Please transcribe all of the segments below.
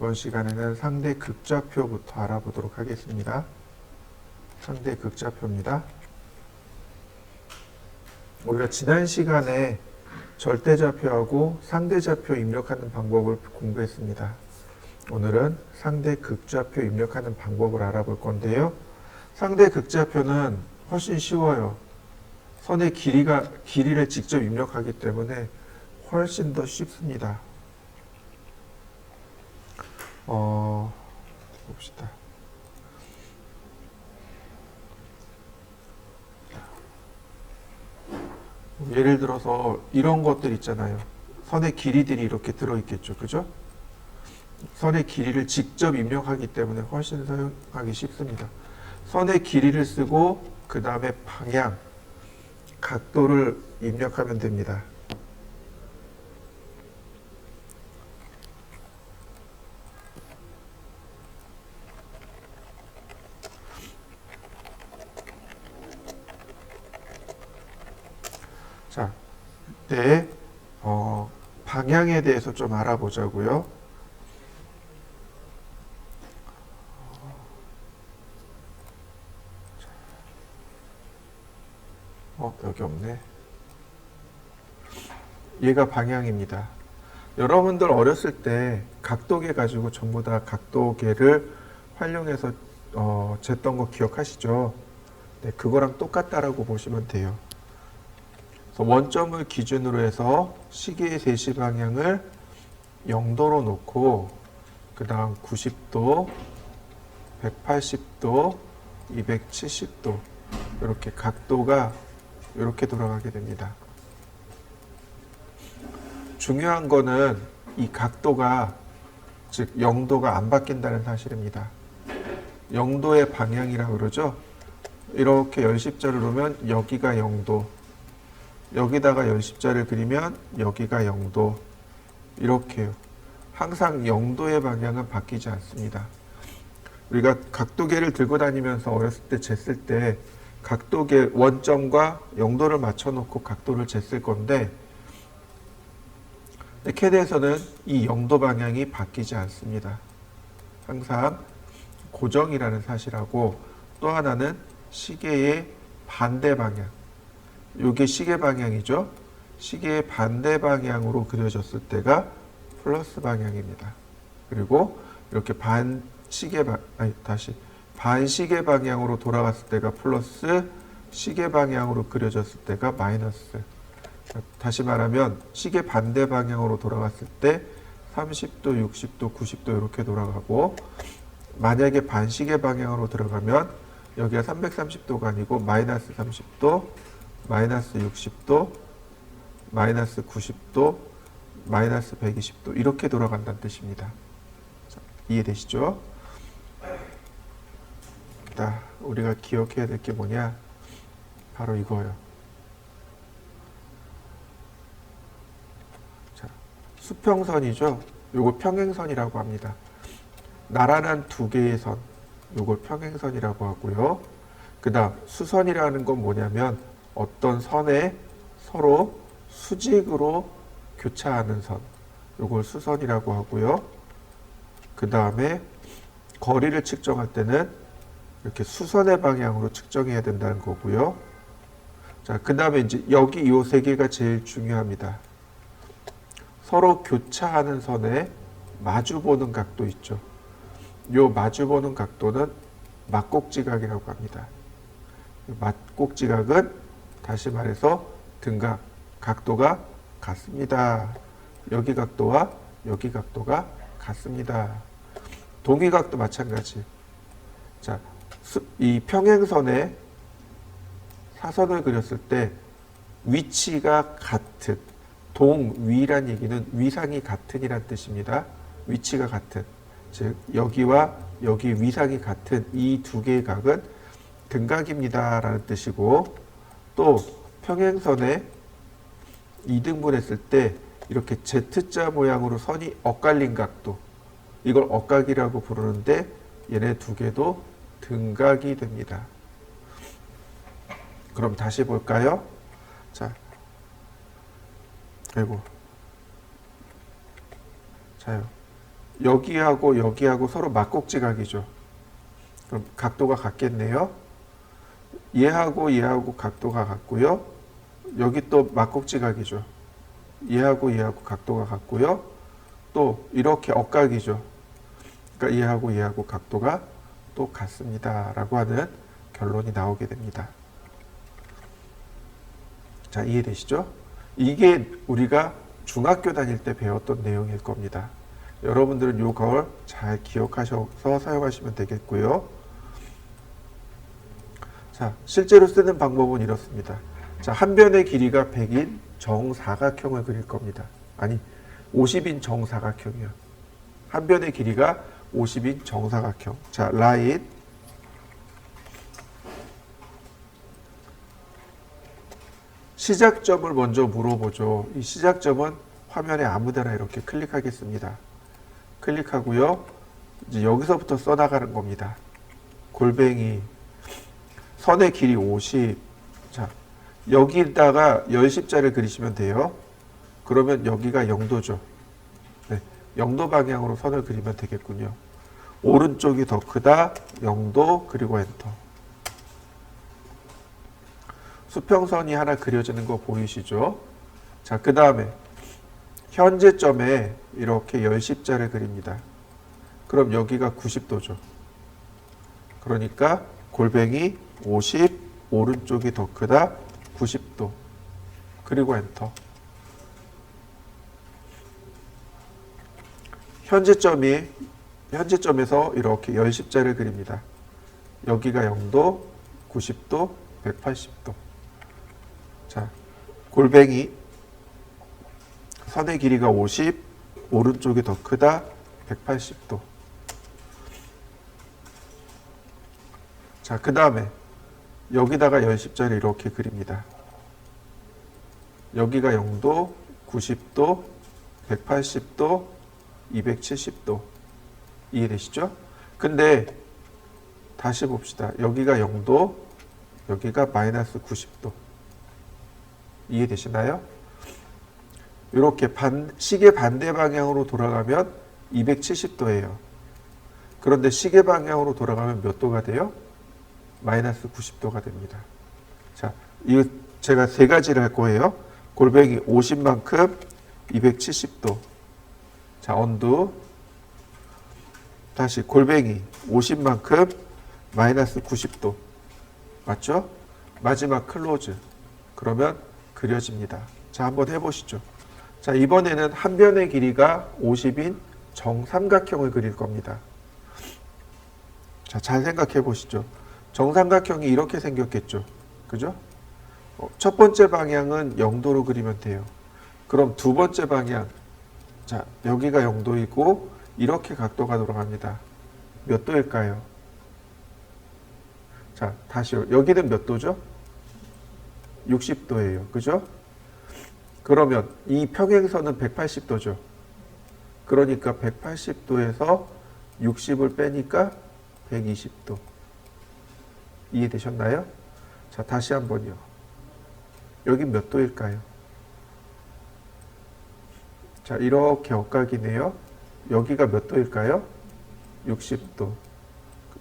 이번 시간에는 상대 극좌표부터 알아보도록 하겠습니다. 상대 극좌표입니다. 우리가 지난 시간에 절대좌표하고 상대좌표 입력하는 방법을 공부했습니다. 오늘은 상대 극좌표 입력하는 방법을 알아볼 건데요. 상대 극좌표는 훨씬 쉬워요. 선의 길이를 직접 입력하기 때문에 훨씬 더 쉽습니다. 봅시다. 예를 들어서 이런 것들 있잖아요. 선의 길이들이 이렇게 들어있겠죠. 그죠? 선의 길이를 직접 입력하기 때문에 훨씬 사용하기 쉽습니다. 선의 길이를 쓰고 그 다음에 방향, 각도를 입력하면 됩니다. 자, 네, 방향에 대해서 좀 알아보자고요. 여기 없네. 얘가 방향입니다. 여러분들 어렸을 때 각도계 가지고 전부 다 각도계를 활용해서 쟀던 거 기억하시죠? 네, 그거랑 똑같다라고 보시면 돼요. 그래서 원점을 기준으로 해서 시계의 세시 방향을 0도로 놓고 그 다음 90도, 180도, 270도 이렇게 각도가 이렇게 돌아가게 됩니다. 중요한 거는 이 각도가 즉 0도가 안 바뀐다는 사실입니다. 0도의 방향이라고 그러죠. 이렇게 열십자를 놓으면 여기가 0도, 여기다가 열십자를 그리면 여기가 0도, 이렇게요. 항상 0도의 방향은 바뀌지 않습니다. 우리가 각도계를 들고 다니면서 어렸을 때 쟀을 때 각도계 원점과 0도를 맞춰놓고 각도를 쟀을 건데 캐드에서는 이 0도 방향이 바뀌지 않습니다. 항상 고정이라는 사실하고 또 하나는 시계의 반대 방향. 이게 시계 방향이죠. 시계의 반대 방향으로 그려졌을 때가 플러스 방향입니다. 그리고 이렇게 반시계 방향으로 돌아갔을 때가 플러스, 시계 방향으로 그려졌을 때가 마이너스. 다시 말하면 시계 반대 방향으로 돌아갔을 때 30도, 60도, 90도 이렇게 돌아가고, 만약에 반시계 방향으로 들어가면 여기가 330도가 아니고 마이너스 30도, 마이너스 60도, 마이너스 90도, 마이너스 120도 이렇게 돌아간다는 뜻입니다. 자, 이해되시죠? 자, 우리가 기억해야 될 게 뭐냐? 바로 이거예요. 자, 수평선이죠. 요거 평행선이라고 합니다. 나란한 두 개의 선, 요걸 평행선이라고 하고요. 그 다음 수선이라는 건 뭐냐면 어떤 선에 서로 수직으로 교차하는 선, 요걸 수선이라고 하고요. 그 다음에 거리를 측정할 때는 이렇게 수선의 방향으로 측정해야 된다는 거고요. 자, 그 다음에 이제 여기 요 세 개가 제일 중요합니다. 서로 교차하는 선에 마주보는 각도 있죠. 요 마주보는 각도는 막곡지각이라고 합니다. 막곡지각은 다시 말해서 등각, 각도가 같습니다. 여기 각도와 여기 각도가 같습니다. 동위각도 마찬가지. 자, 이 평행선에 사선을 그렸을 때 위치가 같은, 동위란 얘기는 위상이 같은이란 뜻입니다. 위치가 같은, 즉 여기와 여기 위상이 같은 이 두 개의 각은 등각입니다 라는 뜻이고, 또 평행선에 이등분했을 때 이렇게 Z자 모양으로 선이 엇갈린 각도, 이걸 엇각이라고 부르는데 얘네 두 개도 등각이 됩니다. 그럼 다시 볼까요? 자, 아이고, 자요. 여기하고 여기하고 서로 막곡지각이죠. 그럼 각도가 같겠네요. 얘하고 얘하고 각도가 같고요. 여기 또 막곡지각이죠. 얘하고 얘하고 각도가 같고요. 또 이렇게 억각이죠. 그러니까 얘하고 얘하고 각도가 또 같습니다. 라고 하는 결론이 나오게 됩니다. 자, 이해되시죠? 이게 우리가 중학교 다닐 때 배웠던 내용일 겁니다. 여러분들은 이걸 잘 기억하셔서 사용하시면 되겠고요. 자, 실제로 쓰는 방법은 이렇습니다. 자, 한 변의 길이가 100인 정사각형을 그릴 겁니다. 아니, 50인 정사각형이요. 한 변의 길이가 50인 정사각형. 자, 라인. 시작점을 먼저 물어보죠. 이 시작점은 화면에 아무데나 이렇게 클릭하겠습니다. 클릭하고요. 이제 여기서부터 써나가는 겁니다. 골뱅이. 선의 길이 50. 자, 여기다가 열십자를 그리시면 돼요. 그러면 여기가 0도죠. 네, 0도 방향으로 선을 그리면 되겠군요. 오른쪽이 더 크다. 0도 그리고 엔터. 수평선이 하나 그려지는 거 보이시죠? 자, 그 다음에 현재점에 이렇게 열십자를 그립니다. 그럼 여기가 90도죠. 그러니까 골뱅이 50, 오른쪽이 더 크다, 90도. 그리고 엔터. 현재점에서 이렇게 열십자를 그립니다. 여기가 0도, 90도, 180도. 자, 골뱅이 선의 길이가 50, 오른쪽이 더 크다, 180도. 자, 그 다음에 여기다가 열십자를 이렇게 그립니다. 여기가 0도, 90도, 180도, 270도. 이해되시죠? 근데 다시 봅시다. 여기가 0도, 여기가 마이너스 90도. 이해되시나요? 이렇게 시계 반대 방향으로 돌아가면 270도예요. 그런데 시계 방향으로 돌아가면 몇 도가 돼요? 마이너스 90도가 됩니다. 자, 이거 제가 세 가지를 할 거예요. 골뱅이 50만큼 270도. 자, 언두. 다시 골뱅이 50만큼 마이너스 90도. 맞죠? 마지막 클로즈. 그러면 그려집니다. 자, 한번 해보시죠. 자, 이번에는 한 변의 길이가 50인 정삼각형을 그릴 겁니다. 자, 잘 생각해 보시죠. 정삼각형이 이렇게 생겼겠죠. 그죠? 첫 번째 방향은 0도로 그리면 돼요. 그럼 두 번째 방향. 자, 여기가 0도이고 이렇게 각도가 돌아갑니다. 몇 도일까요? 자, 다시요. 여기는 몇 도죠? 60도예요. 그죠? 그러면 이 평행선은 180도죠. 그러니까 180도에서 60을 빼니까 120도. 이해되셨나요? 자, 다시 한번요. 여기 몇 도일까요? 자, 이렇게 억각이네요. 여기가 몇 도일까요? 60도.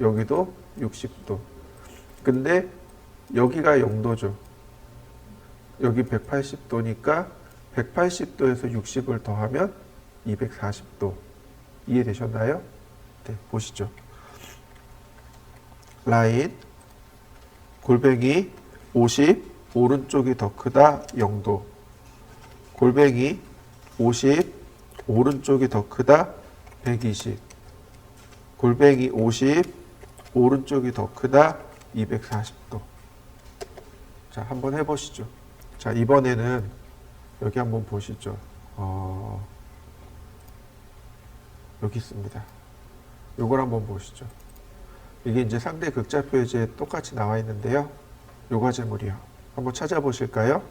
여기도 60도. 근데 여기가 0도죠. 여기 180도니까 180도에서 60을 더하면 240도. 이해되셨나요? 네, 보시죠. 라인, 골뱅이 50, 오른쪽이 더 크다 0도. 골뱅이 50, 오른쪽이 더 크다 120. 골뱅이 50, 오른쪽이 더 크다 240도. 자, 한번 해보시죠. 자, 이번에는 여기 한번 보시죠. 여기 있습니다. 요걸 한번 보시죠. 이게 이제 상대 극자 표지에 똑같이 나와 있는데요. 요 과제물이요. 한번 찾아보실까요?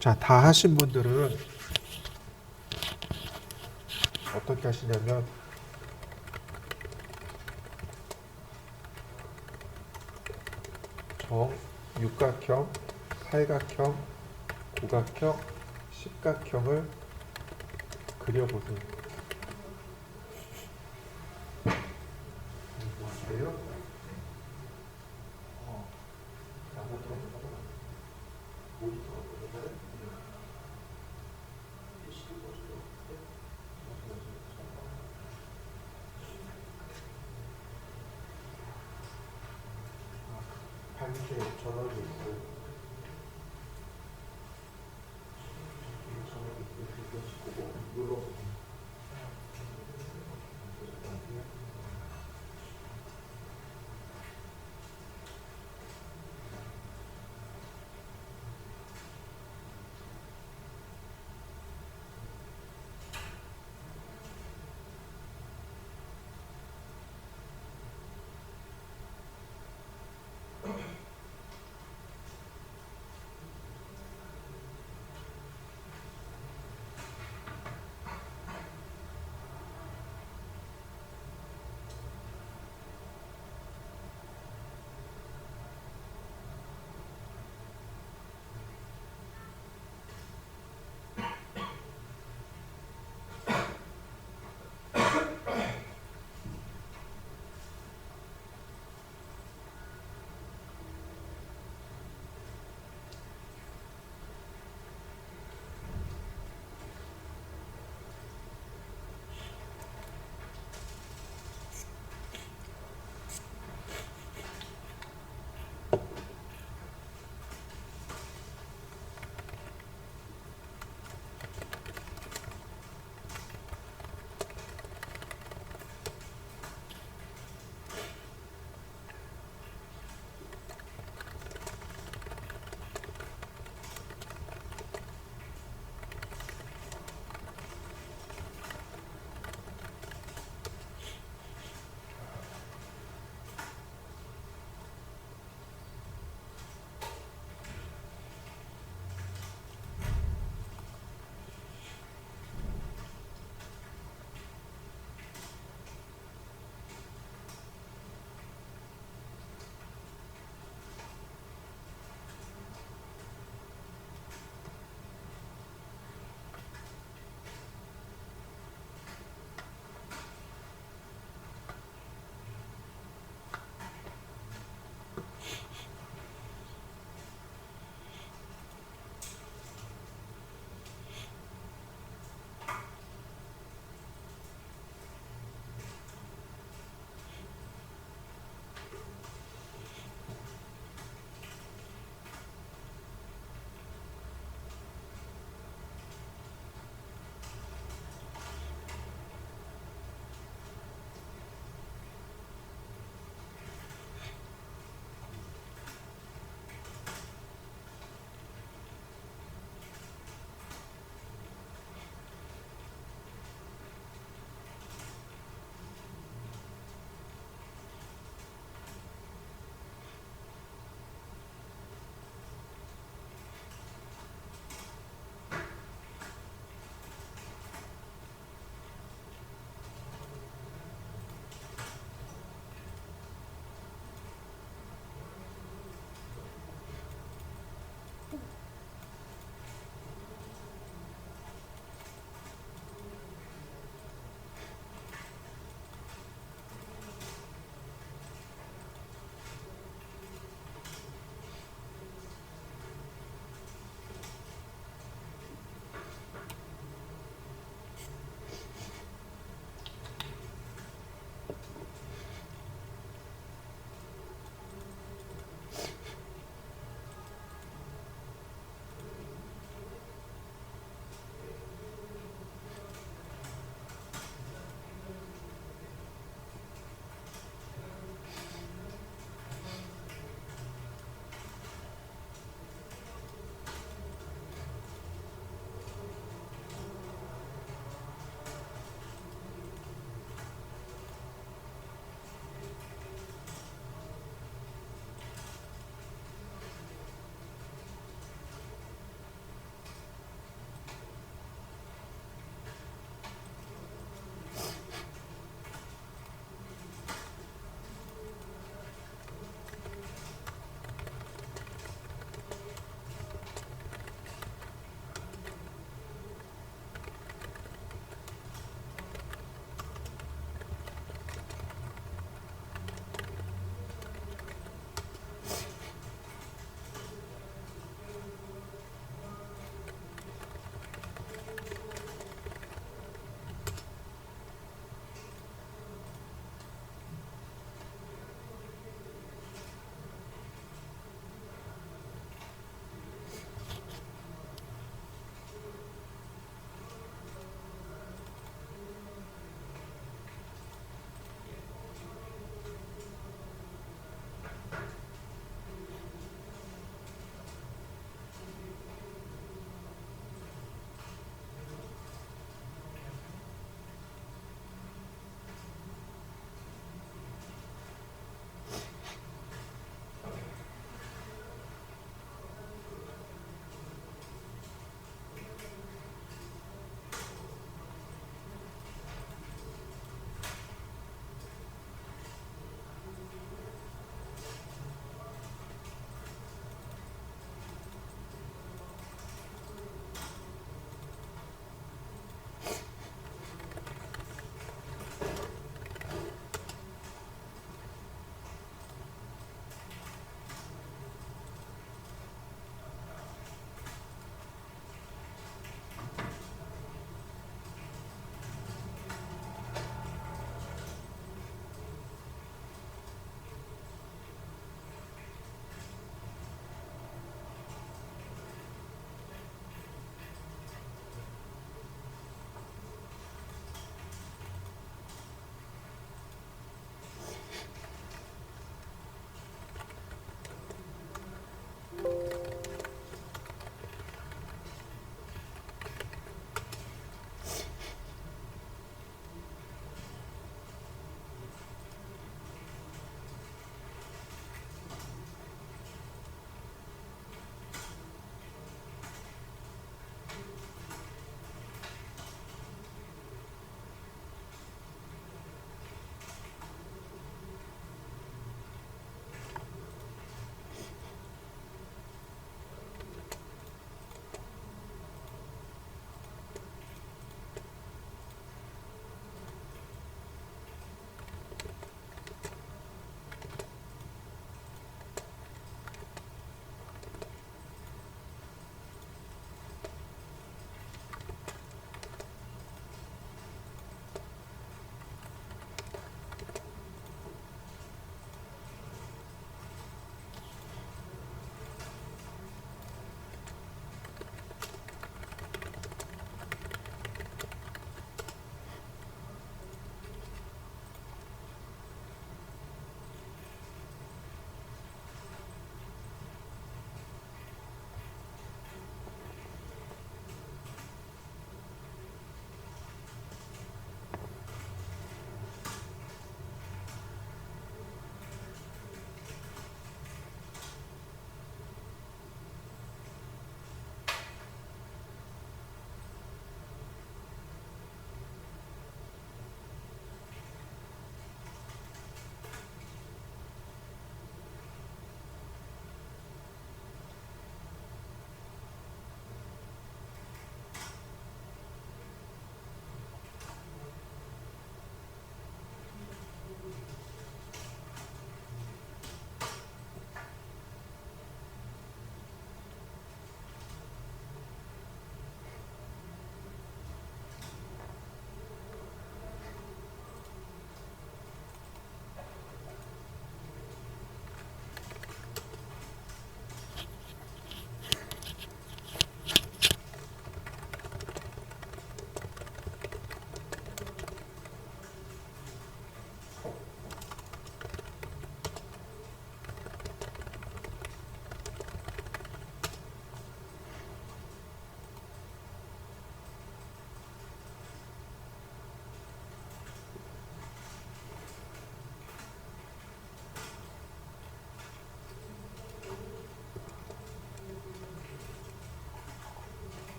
자, 다 하신 분들은 어떻게 하시냐면 육각형, 팔각형, 고각형, 십각형을 그려보세요. 반대 전원이 있고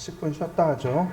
10분 쉬었다 하죠.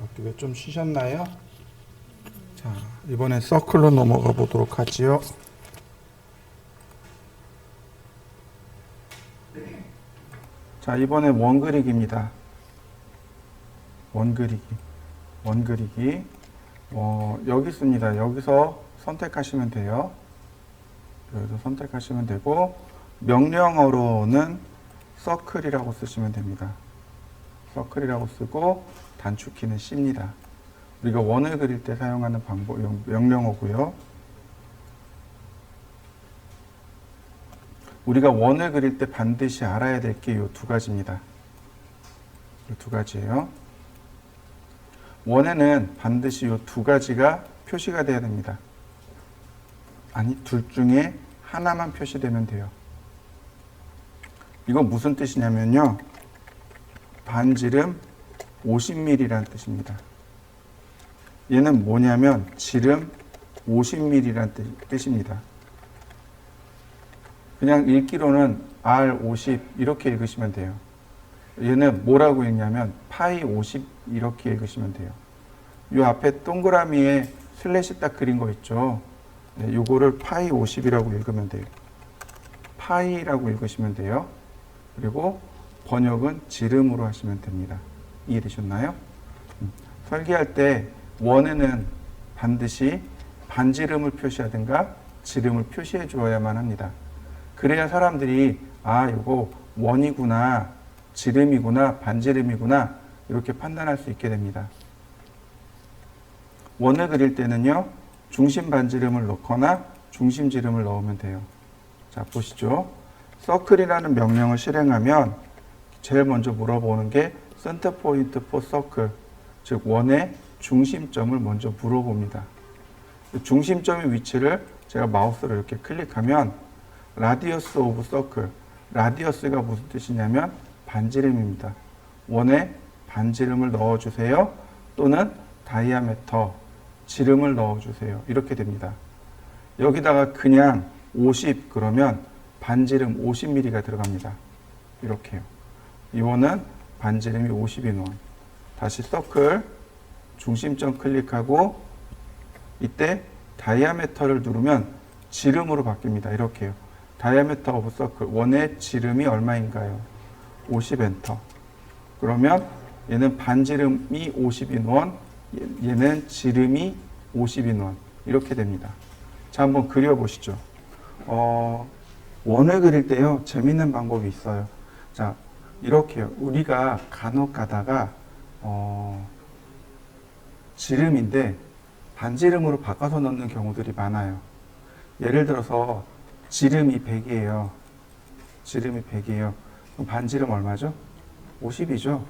어떻게 좀 쉬셨나요? 자, 이번엔 서클로 넘어가 보도록 하지요. 자, 이번에 원 그리기입니다. 원 그리기. 여기 있습니다. 여기서 선택하시면 돼요. 여기서 선택하시면 되고, 명령어로는 서클이라고 쓰시면 됩니다. 서클이라고 쓰고, 단축키는 C입니다. 우리가 원을 그릴 때 사용하는 방법, 명령어고요. 우리가 원을 그릴 때 반드시 알아야 될 게 이 두 가지입니다. 이 두 가지예요. 원에는 반드시 이 두 가지가 표시가 돼야 됩니다. 아니, 둘 중에 하나만 표시되면 돼요. 이건 무슨 뜻이냐면요. 반지름 50mm라는 뜻입니다. 얘는 뭐냐면 지름 50mm라는 뜻입니다. 그냥 읽기로는 R50 이렇게 읽으시면 돼요. 얘는 뭐라고 읽냐면 파이 50 이렇게 읽으시면 돼요. 이 앞에 동그라미에 슬래시 딱 그린 거 있죠. 네, 요거를 파이 50이라고 읽으면 돼요. 파이라고 읽으시면 돼요. 그리고 번역은 지름으로 하시면 됩니다. 이해되셨나요? 설계할 때 원에는 반드시 반지름을 표시하든가 지름을 표시해 주어야만 합니다. 그래야 사람들이 이거 원이구나, 지름이구나, 반지름이구나 이렇게 판단할 수 있게 됩니다. 원을 그릴 때는요, 중심 반지름을 넣거나 중심 지름을 넣으면 돼요. 자, 보시죠. 서클이라는 명령을 실행하면 제일 먼저 물어보는 게 센터 포인트 포 서클, 즉 원의 중심점을 먼저 물어봅니다. 중심점의 위치를 제가 마우스로 이렇게 클릭하면 라디어스 오브 서클, 라디어스가 무슨 뜻이냐면 반지름입니다. 원에 반지름을 넣어주세요. 또는 다이아메터, 지름을 넣어주세요. 이렇게 됩니다. 여기다가 그냥 50 그러면 반지름 50mm가 들어갑니다. 이렇게요. 이 원은 반지름이 50인 원. 다시 서클, 중심점 클릭하고 이때 다이아메터를 누르면 지름으로 바뀝니다. 이렇게요. 다이아메터 오브 서클, 원의 지름이 얼마인가요? 50 엔터. 그러면 얘는 반지름이 50인 원, 얘는 지름이 50인 원. 이렇게 됩니다. 자, 한번 그려보시죠. 원을 그릴 때요, 재밌는 방법이 있어요. 자, 이렇게요. 우리가 간혹 가다가, 지름인데 반지름으로 바꿔서 넣는 경우들이 많아요. 예를 들어서 지름이 100이에요. 지름이 100이에요. 그럼 반지름 얼마죠? 50이죠.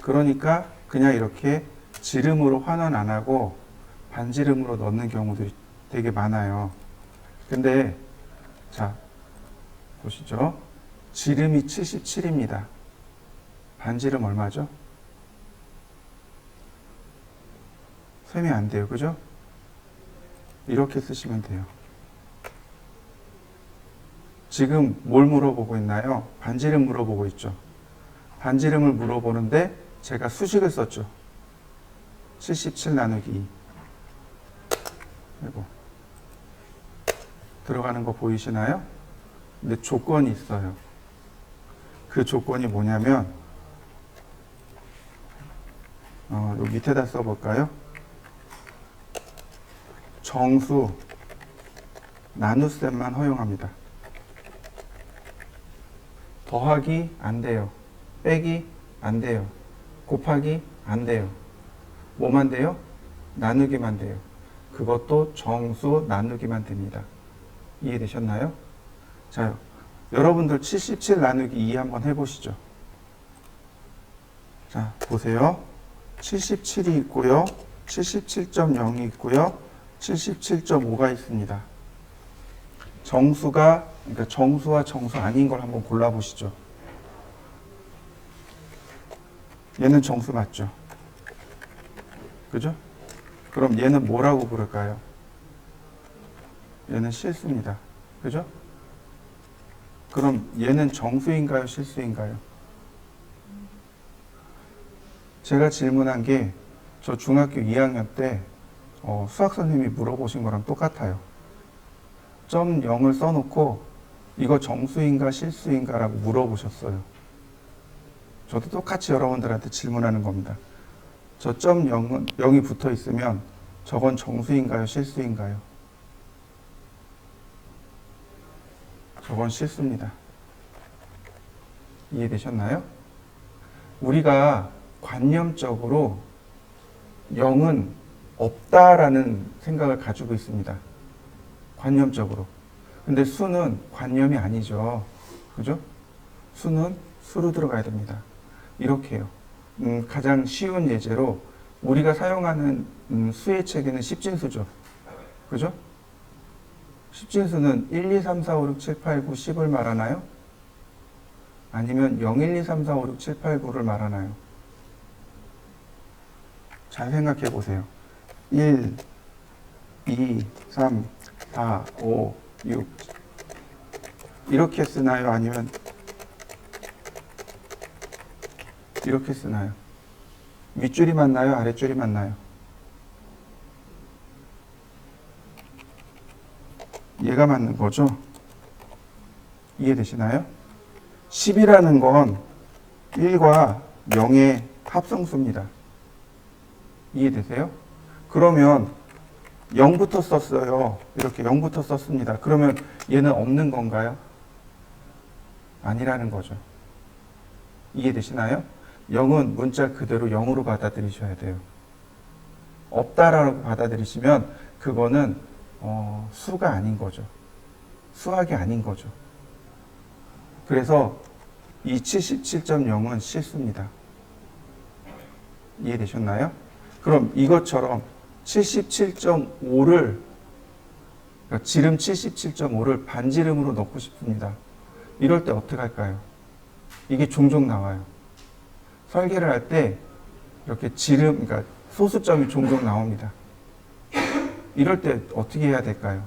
그러니까 그냥 이렇게 지름으로 환원 안 하고 반지름으로 넣는 경우들이 되게 많아요. 근데 자, 보시죠. 지름이 77입니다. 반지름 얼마죠? 셈이 안 돼요. 그죠? 이렇게 쓰시면 돼요. 지금 뭘 물어보고 있나요? 반지름 물어보고 있죠. 반지름을 물어보는데 제가 수식을 썼죠. 77 나누기 2. 그리고 들어가는 거 보이시나요? 근데 조건이 있어요. 그 조건이 뭐냐면 여기 밑에다 써볼까요? 정수 나눗셈만 허용합니다. 더하기 안 돼요. 빼기 안 돼요. 곱하기 안 돼요. 뭐만 돼요? 나누기만 돼요. 그것도 정수 나누기만 됩니다. 이해되셨나요? 자, 여러분들 77 나누기 2 한번 해보시죠. 자, 보세요. 77이 있고요. 77.0이 있고요. 77.5가 있습니다. 그러니까 정수와 정수 아닌 걸 한번 골라보시죠. 얘는 정수 맞죠? 그죠? 그럼 얘는 뭐라고 부를까요? 얘는 실수입니다. 그죠? 그럼 얘는 정수인가요? 실수인가요? 제가 질문한 게 저 중학교 2학년 때 수학 선생님이 물어보신 거랑 똑같아요. 점 0을 써놓고 이거 정수인가 실수인가 라고 물어보셨어요. 저도 똑같이 여러분들한테 질문하는 겁니다. 저 점 0이 붙어 있으면 저건 정수인가요 실수인가요? 저건 실수입니다. 이해되셨나요? 우리가 관념적으로 0은 없다라는 생각을 가지고 있습니다. 관념적으로. 근데 수는 관념이 아니죠. 그죠? 수는 수로 들어가야 됩니다. 이렇게요. 가장 쉬운 예제로 우리가 사용하는 수의 체계는 십진수죠. 그죠? 십진수는 1, 2, 3, 4, 5, 6, 7, 8, 9, 10을 말하나요? 아니면 0, 1, 2, 3, 4, 5, 6, 7, 8, 9를 말하나요? 잘 생각해 보세요. 1, 2, 3, 4, 5, 6 이렇게 쓰나요? 아니면 이렇게 쓰나요? 윗줄이 맞나요? 아랫줄이 맞나요? 얘가 맞는 거죠? 이해되시나요? 10이라는 건 1과 0의 합성수입니다. 이해되세요? 그러면 0부터 썼어요. 이렇게 0부터 썼습니다. 그러면 얘는 없는 건가요? 아니라는 거죠. 이해되시나요? 0은 문자 그대로 0으로 받아들이셔야 돼요. 없다라고 받아들이시면 그거는 수가 아닌 거죠. 수학이 아닌 거죠. 그래서 이 77.0은 실수입니다. 이해되셨나요? 그럼 이것처럼 77.5를 그러니까 지름 77.5를 반지름으로 넣고 싶습니다. 이럴 때 어떻게 할까요? 이게 종종 나와요. 설계를 할 때 이렇게 지름, 그러니까 소수점이 종종 나옵니다. 이럴 때 어떻게 해야 될까요?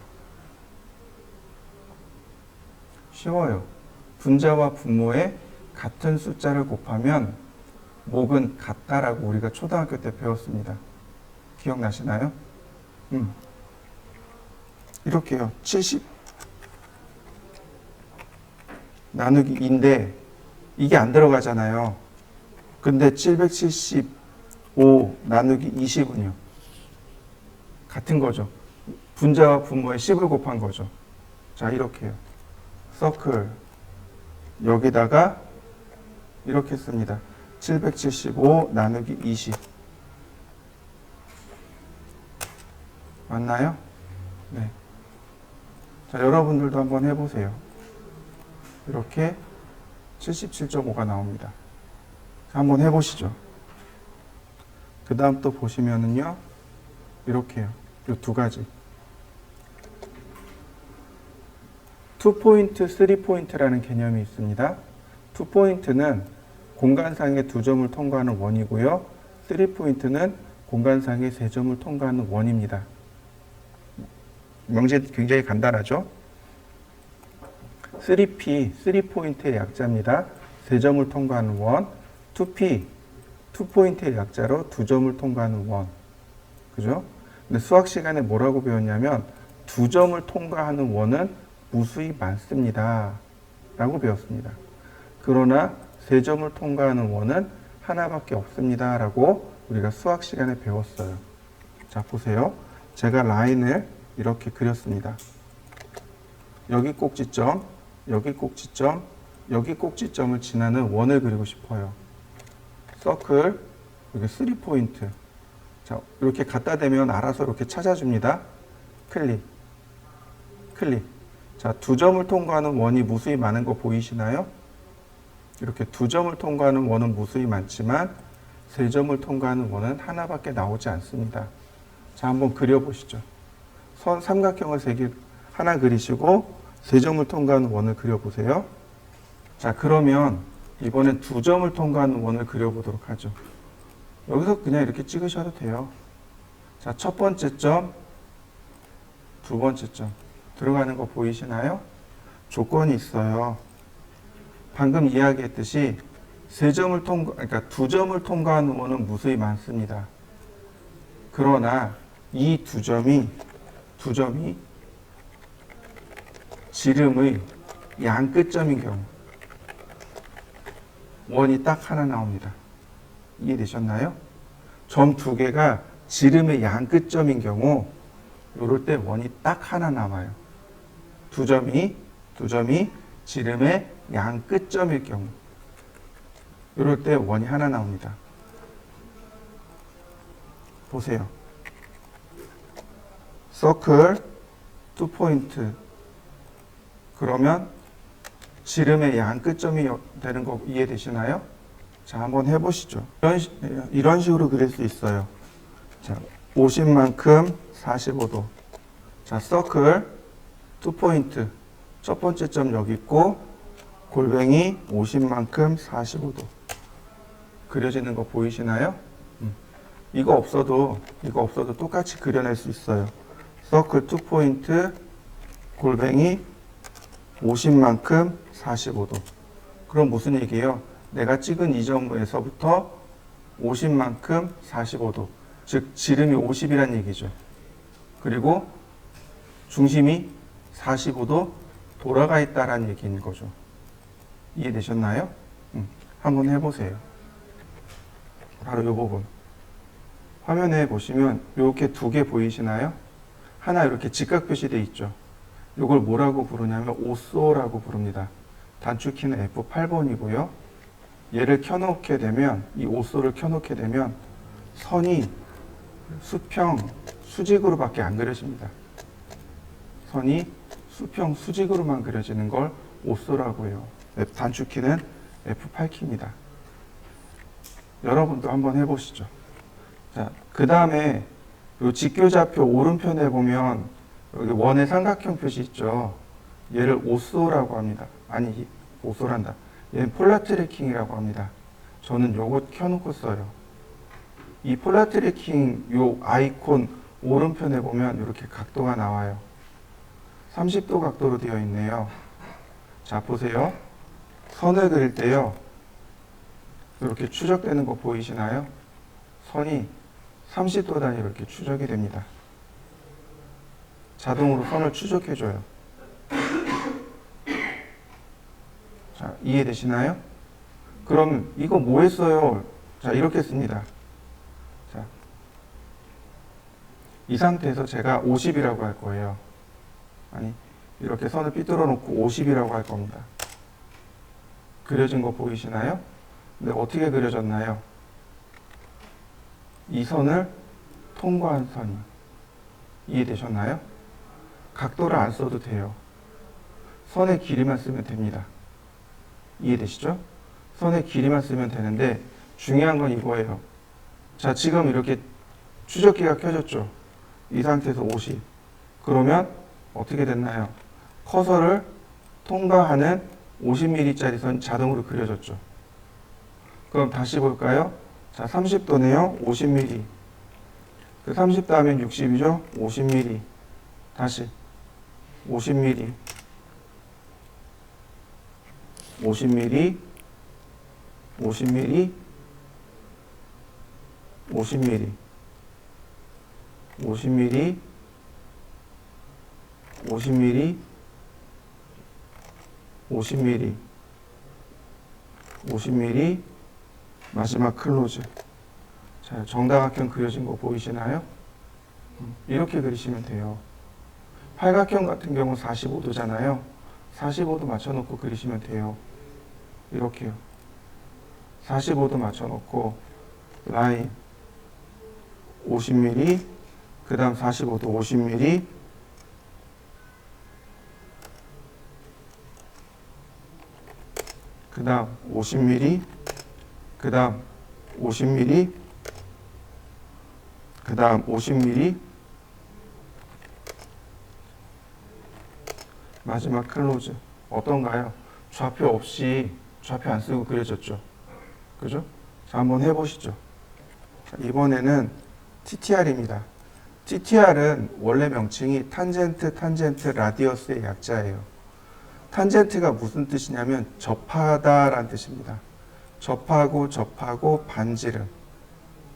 쉬워요. 분자와 분모에 같은 숫자를 곱하면 목은 같다라고 우리가 초등학교 때 배웠습니다. 기억나시나요? 이렇게요. 70 나누기 2인데 이게 안 들어가잖아요. 근데 775 나누기 20은요. 같은 거죠. 분자와 분모에 10을 곱한 거죠. 자, 이렇게요. 서클 여기다가 이렇게 씁니다. 775 나누기 20 맞나요? 네. 자, 여러분들도 한번 해보세요. 이렇게 77.5가 나옵니다. 자, 한번 해보시죠. 그 다음 또 보시면은요, 이렇게요. 이 두 가지. 2포인트, 3포인트라는 개념이 있습니다. 2포인트는 공간상의 두 점을 통과하는 원이고요. 3포인트는 공간상의 세 점을 통과하는 원입니다. 명제 굉장히 간단하죠? 3P, 3포인트의 약자입니다. 세 점을 통과하는 원. 2P, 2포인트의 약자로 두 점을 통과하는 원. 그죠? 근데 수학 시간에 뭐라고 배웠냐면 두 점을 통과하는 원은 무수히 많습니다. 라고 배웠습니다. 그러나 세 점을 통과하는 원은 하나밖에 없습니다. 라고 우리가 수학 시간에 배웠어요. 자, 보세요. 제가 라인을 이렇게 그렸습니다. 여기 꼭지점, 여기 꼭지점, 여기 꼭지점을 지나는 원을 그리고 싶어요. 서클, 여기 3포인트. 자, 이렇게 갖다 대면 알아서 이렇게 찾아줍니다. 클릭, 클릭. 자, 두 점을 통과하는 원이 무수히 많은 거 보이시나요? 이렇게 두 점을 통과하는 원은 무수히 많지만 세 점을 통과하는 원은 하나밖에 나오지 않습니다. 자, 한번 그려보시죠. 삼각형을 하나 그리시고 세 점을 통과하는 원을 그려보세요. 자, 그러면 이번엔 두 점을 통과하는 원을 그려보도록 하죠. 여기서 그냥 이렇게 찍으셔도 돼요. 자, 첫 번째 점, 두 번째 점 들어가는 거 보이시나요? 조건이 있어요. 방금 이야기했듯이 그러니까 두 점을 통과하는 원은 무수히 많습니다. 그러나 이 두 점이 지름의 양 끝점인 경우 원이 딱 하나 나옵니다. 이해되셨나요? 점 두 개가 지름의 양 끝점인 경우 이럴 때 원이 딱 하나 남아요. 두 점이 지름의 양 끝점일 경우 이럴 때 원이 하나 나옵니다. 보세요. 서클 2포인트 그러면 지름의 양 끝점이 되는 거 이해되시나요? 자, 한번 해보시죠. 이런 식으로 그릴 수 있어요. 자, 50만큼 45도. 자, 서클 2포인트. 첫 번째 점 여기 있고, 골뱅이 50만큼 45도. 그려지는 거 보이시나요? 이거 없어도 똑같이 그려낼 수 있어요. 서클 2포인트, 골뱅이 50만큼 45도. 그럼 무슨 얘기예요? 내가 찍은 이 점에서부터 50만큼 45도. 즉, 지름이 50이란 얘기죠. 그리고 중심이 45도 돌아가 있다라는 얘기인 거죠. 이해되셨나요? 한번 해보세요. 바로 이 부분. 화면에 보시면 이렇게 두 개 보이시나요? 하나 이렇게 직각 표시되어 있죠. 이걸 뭐라고 부르냐면 오쏘라고 부릅니다. 단축키는 F8번이고요. 얘를 켜놓게 되면 이 오쏘를 켜놓게 되면 선이 수평 수직으로밖에 안 그려집니다. 선이 수평 수직으로만 그려지는 걸 오쏘라고 해요. 단축키는 F8키입니다. 여러분도 한번 해보시죠. 자, 그 다음에 이 직교좌표 오른편에 보면 여기 원의 삼각형 표시 있죠. 얘를 오쏘라고 합니다. 아니, 오쏘란다. 얘는 폴라 트래킹이라고 합니다. 저는 요거 켜놓고 써요. 이 폴라 트래킹 요 아이콘 오른편에 보면 이렇게 각도가 나와요. 30도 각도로 되어 있네요. 자, 보세요. 선을 그릴 때요. 이렇게 추적되는 거 보이시나요? 선이 30도 단위로 이렇게 추적이 됩니다. 자동으로 선을 추적해줘요. 자, 이해되시나요? 그럼 이거 뭐 했어요? 자, 이렇게 씁니다. 자, 이 상태에서 제가 50이라고 할 거예요. 아니, 이렇게 선을 삐뚤어 놓고 50이라고 할 겁니다. 그려진 거 보이시나요? 근데 어떻게 그려졌나요? 이 선을 통과한 선이. 이해되셨나요? 각도를 안 써도 돼요. 선의 길이만 쓰면 됩니다. 이해되시죠? 선의 길이만 쓰면 되는데 중요한 건 이거예요. 자, 지금 이렇게 추적기가 켜졌죠? 이 상태에서 50. 그러면 어떻게 됐나요? 커서를 통과하는 50mm짜리 선 자동으로 그려졌죠. 그럼 다시 볼까요? 자, 30도네요. 50mm. 그 30 다음엔 60이죠? 50mm. 다시 50mm. 50mm. 50mm. 50mm. 50mm. 50mm. 50mm. 50mm. 마지막 클로즈. 자, 정다각형 그려진 거 보이시나요? 이렇게 그리시면 돼요. 팔각형 같은 경우 45도잖아요. 45도 맞춰놓고 그리시면 돼요. 이렇게요. 45도 맞춰놓고 라인 50mm, 그 다음 45도 50mm, 그 다음 50mm, 그 다음 50mm, 그 다음 50mm, 마지막 클로즈. 어떤가요? 좌표 없이, 좌표 안 쓰고 그려졌죠? 그죠? 자, 한번 해보시죠. 자, 이번에는 TTR입니다. TTR은 원래 명칭이 탄젠트 라디어스의 약자예요. 탄젠트가 무슨 뜻이냐면 접하다라는 뜻입니다. 접하고 반지름.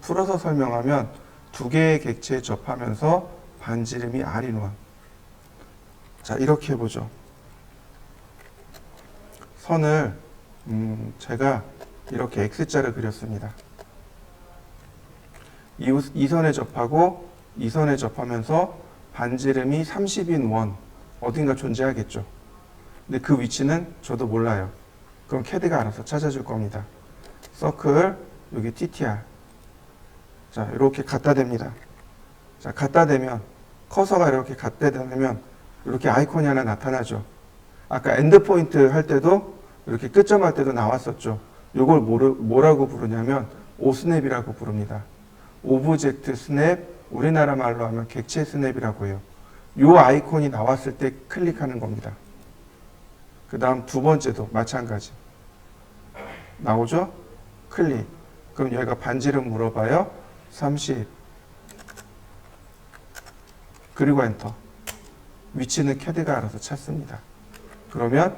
풀어서 설명하면 두 개의 객체에 접하면서 반지름이 R인1. 자, 이렇게 해보죠. 선을 제가 이렇게 X자를 그렸습니다. 이 선에 접하고 이 선에 접하면서 반지름이 30인 원 어딘가 존재하겠죠. 근데 그 위치는 저도 몰라요. 그럼 캐드가 알아서 찾아줄 겁니다. 서클 여기 TTR. 자, 이렇게 갖다 댑니다. 자, 갖다 대면 커서가 이렇게 갖다 대면 이렇게 아이콘이 하나 나타나죠. 아까 엔드 포인트 할 때도 이렇게 끝점 할 때도 나왔었죠. 이걸 뭐라고 부르냐면 오스냅이라고 부릅니다. 오브젝트 스냅, 우리나라 말로 하면 객체 스냅이라고 해요. 이 아이콘이 나왔을 때 클릭하는 겁니다. 그 다음 두 번째도 마찬가지. 나오죠? 클릭. 그럼 여기가 반지름 물어봐요. 30. 그리고 엔터. 위치는 캐드가 알아서 찾습니다. 그러면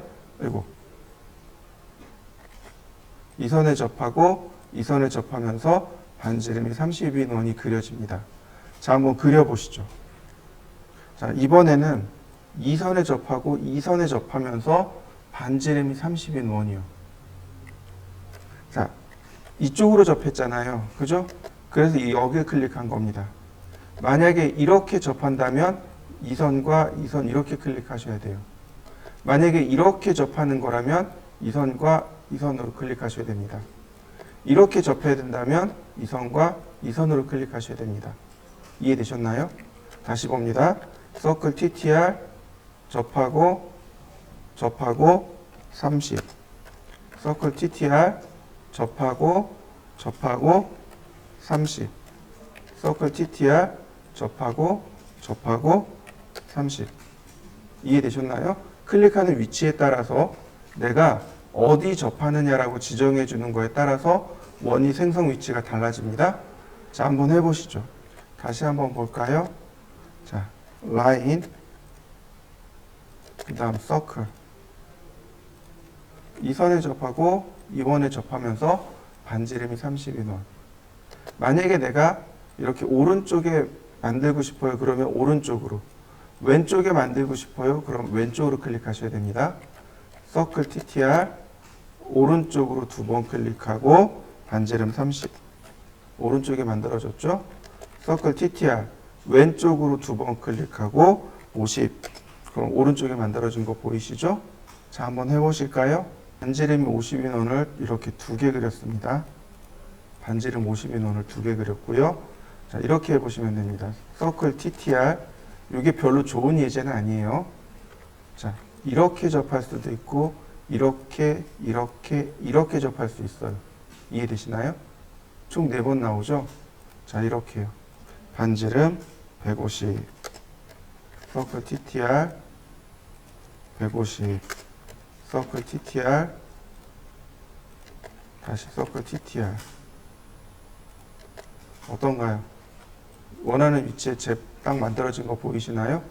이 선에 접하고 이 선에 접하면서 반지름이 30인 원이 그려집니다. 자, 한번 그려보시죠. 자, 이번에는 이 선에 접하고 이 선에 접하면서 반지름이 30인 원이요. 자, 이쪽으로 접했잖아요. 그죠? 그래서 여기에 클릭한 겁니다. 만약에 이렇게 접한다면 이 선과 이 선 이렇게 클릭하셔야 돼요. 만약에 이렇게 접하는 거라면 이 선과 이 선으로 클릭하셔야 됩니다. 이렇게 접해야 된다면 이 선과 이 선으로 클릭하셔야 됩니다. 이해되셨나요? 다시 봅니다. 서클 TTR 접하고 30. 서클 TTR 접하고 30. 서클 TTR 접하고 30. 이해되셨나요? 클릭하는 위치에 따라서 내가 어디 접하느냐라고 지정해 주는 거에 따라서 원이 생성 위치가 달라집니다. 자, 한번 해보시죠. 다시 한번 볼까요? 자, 라인, 그 다음 서클. 이 선에 접하고 이 원에 접하면서 반지름이 30인 원. 만약에 내가 이렇게 오른쪽에 만들고 싶어요. 그러면 오른쪽으로. 왼쪽에 만들고 싶어요. 그럼 왼쪽으로 클릭하셔야 됩니다. 서클 TTR 오른쪽으로 두 번 클릭하고 반지름 30. 오른쪽에 만들어졌죠? 서클 TTR 왼쪽으로 두 번 클릭하고 50. 그럼 오른쪽에 만들어진 거 보이시죠? 자, 한번 해보실까요? 반지름이 50인 원을 이렇게 두 개 그렸습니다. 반지름 50인 원을 두 개 그렸고요. 자, 이렇게 해보시면 됩니다. 서클 TTR 이게 별로 좋은 예제는 아니에요. 자, 이렇게 접할 수도 있고 이렇게 접할 수 있어요. 이해되시나요? 총 4번 나오죠? 자, 이렇게요. 반지름 150. 서클 TTR 150. 서클 TTR 다시 서클 TTR 어떤가요? 원하는 위치에 딱 만들어진 거 보이시나요?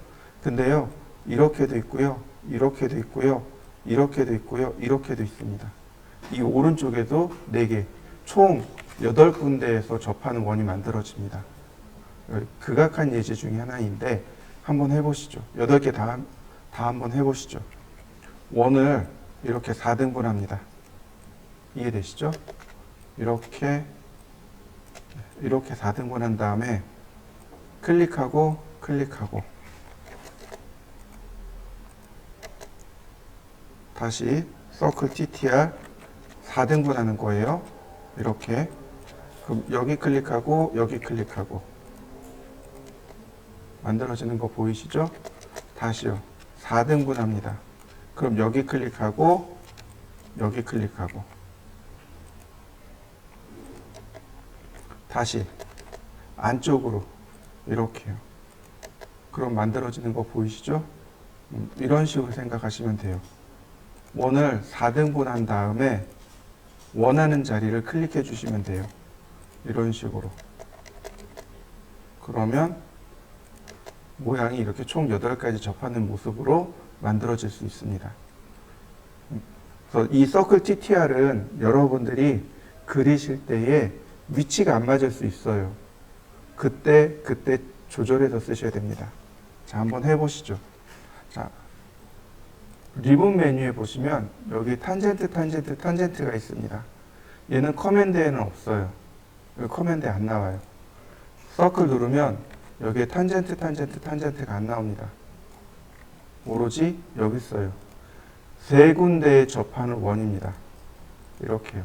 근데요, 이렇게도 있고요, 이렇게도 있고요, 이렇게도 있고요, 이렇게도 있습니다. 이 오른쪽에도 4개, 총 8군데에서 접하는 원이 만들어집니다. 극악한 예제 중에 하나인데 한번 해보시죠. 8개 다 한번 해보시죠. 원을 이렇게 4등분합니다. 이해되시죠? 이렇게 4등분한 다음에 클릭하고 다시 서클 TTR 4등분 하는 거예요. 이렇게. 그럼 여기 클릭하고 여기 클릭하고 만들어지는 거 보이시죠? 다시요. 4등분 합니다. 그럼 여기 클릭하고 여기 클릭하고 다시 안쪽으로 이렇게요. 그럼 만들어지는 거 보이시죠? 이런 식으로 생각하시면 돼요. 원을 4등분 한 다음에 원하는 자리를 클릭해 주시면 돼요. 이런 식으로. 그러면 모양이 이렇게 총 8가지 접하는 모습으로 만들어질 수 있습니다. 그래서 이 서클 TTR은 여러분들이 그리실 때에 위치가 안 맞을 수 있어요. 그때 조절해서 쓰셔야 됩니다. 자, 한번 해보시죠. 자, 리본 메뉴에 보시면 여기 탄젠트가 있습니다. 얘는 커맨드에는 없어요. 여기 커맨드에 안 나와요. 서클 누르면 여기에 탄젠트가 안 나옵니다. 오로지 여기 있어요. 세 군데에 접하는 원입니다. 이렇게요.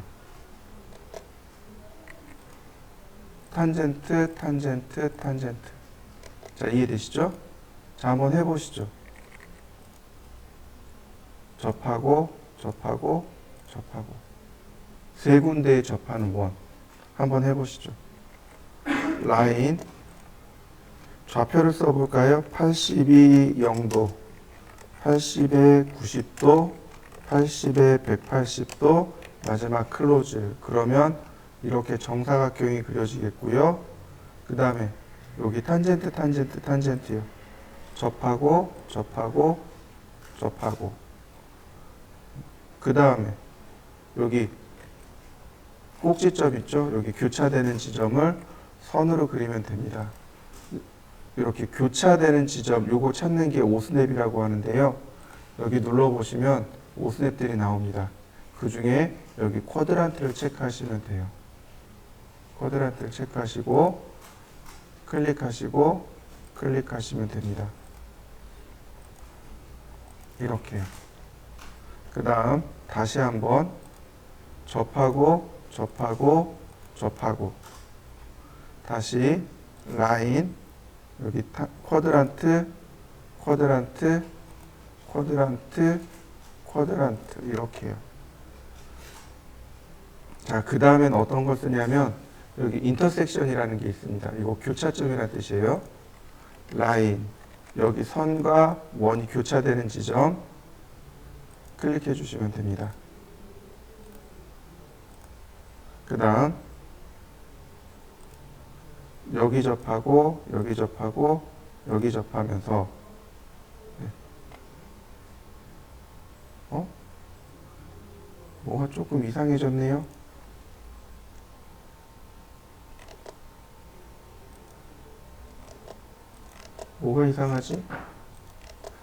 탄젠트. 자, 이해되시죠? 자, 한번 해보시죠. 접하고. 세 군데에 접하는 원. 한번 해보시죠. 라인. 좌표를 써볼까요? 82 0도, 80에 90도, 80에 180도, 마지막 클로즈. 그러면 이렇게 정사각형이 그려지겠고요. 그 다음에 여기 탄젠트요. 접하고. 그 다음에 여기 꼭지점 있죠? 여기 교차되는 지점을 선으로 그리면 됩니다. 이렇게 교차되는 지점, 요거 찾는 게 오스냅이라고 하는데요. 여기 눌러보시면 오스냅들이 나옵니다. 그 중에 여기 쿼드란트를 체크하시면 돼요. 쿼드란트를 체크하시고 클릭하시면 됩니다. 이렇게요. 그 다음 다시 한번 접하고 다시 라인 여기 쿼드란트 이렇게요. 자, 그 다음엔 어떤 걸 쓰냐면 여기 인터섹션이라는 게 있습니다. 이거 교차점이라는 뜻이에요. 라인 여기 선과 원이 교차되는 지점 클릭해 주시면 됩니다. 그 다음 여기 접하고 여기 접하면서 뭐가 조금 이상해졌네요. 뭐가 이상하지?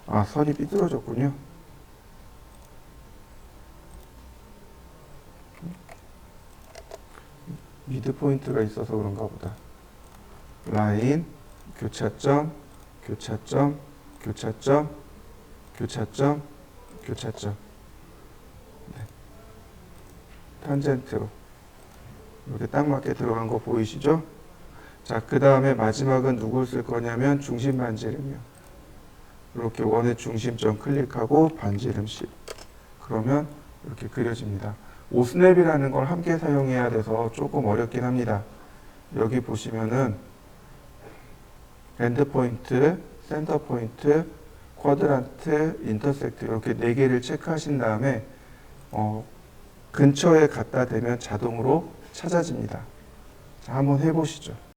아, 선이 삐뚤어졌군요. 미드 포인트가 있어서 그런가 보다. 라인, 교차점. 네. 탄젠트로 이렇게 딱 맞게 들어간 거 보이시죠? 자, 그 다음에 마지막은 누굴 쓸 거냐면 중심 반지름이요. 이렇게 원의 중심점 클릭하고 반지름 10. 그러면 이렇게 그려집니다. 오스냅이라는 걸 함께 사용해야 돼서 조금 어렵긴 합니다. 여기 보시면은 엔드 포인트, 센터 포인트, 쿼드란트, 인터섹트 이렇게 4개를 체크하신 다음에 근처에 갖다 대면 자동으로 찾아집니다. 자, 한번 해보시죠.